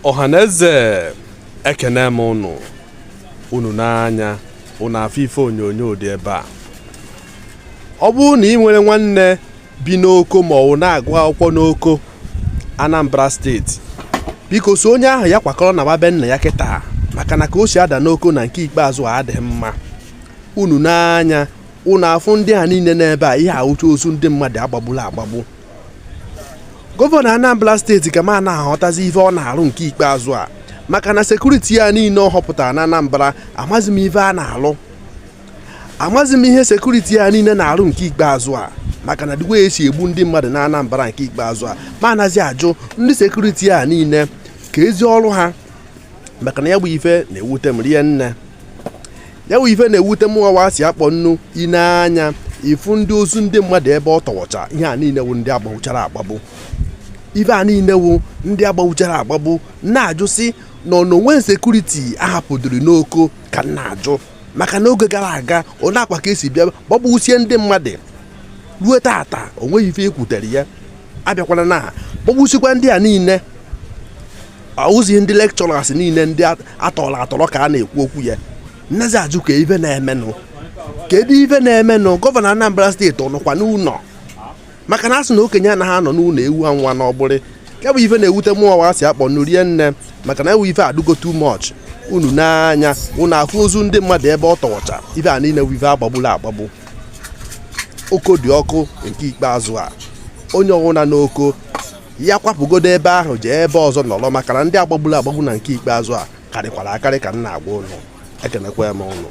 Ọhaneze ekene m unu n'anya unu afọ ife onyonyo dị ebe a. Ọ bụrụ na ị nwere nwanne bi n'Oko ma ọ na-agụ akwụkwọ n'Oko Anambra steeti, biko so onye ahụ ya kwakọrọ na babe nna ya kịta, maka na ka o si ada n'Oko na nke ikpeazụ adịghị mma. Unu n'anya unu afụ ndị a niile n'ebe a ihe awụcha ozu ndị mmadụ agbagbula agbagbu. Gọvanọ Anambra steeti ka ma na-aghọtazi ife ọ na-arụ nke ikpeazụ a, maka na sekuriti ya niile ọ họpụtara na Anambra amazi m ife a na-alụ. Amazi m ihe sekuriti ya niile na-arụ nke ikpeazụ a, maka na dịkwa esi egbu ndị mmadụ na Anambra nke ikpeazụ a, ma anazi ajụ ndị sekuriti ya niile ka ezi ọrụ ha, maka na ya bụ ife na-ewute m rie nne. Ya bụ ife na-ewute m ọwa si akpọ nnu ine anya ifu ndị ozu ndị mmadụ ebe ọ tọwọcha. Ihe a niile wụ ndị agbawuchara agbagbu. Ife a niile wụ ndị agbawuchara agbagbu. Na-ajụ si nọ n'onwe sekuriti ahapụdoro n'Oko ka na-ajụ, maka na oge gara aga ọ na-akwa ka esi bịa gbagbusie ndị mmadụ. Ruo tata o nweghị ife ekwutere ya. Abịakwana na gbagbusikwa ndị a niile, ụzi ndị lekchọras niile ndị atọrọ ka a na-ekwu okwu ya. Nnezi ajụ ka ife na-emenụ, kedu ife na-emenụ? Gọvanọ Anambra steeti ọ nọkwa n'ụlọ? Maka na asị na okenye anaghị anọ n'ụlọ ewu ha nwa n'ọgbụrị. Ka bụ ife na-ewute mụ ọwa si akpọ nnu rie nne, maka na ewu ife adụgo too much. Unu n'anya unu afụ ozu ndị mmadụ ebe ọ tọwọcha. Ife a niile ife agbagbula agbagbu. Oko dị ọkụ nke ikpeazụ a. Onye ọwụna n'Oko ya kwapụgodo ebe ahụ jee ebe ọzọ nọrọ, maka na ndị agbagbula agbagbu na nke ikpeazụ a karịkwara akarị ka m na-agwa ụnụ. Ekenekwa m ụnụ.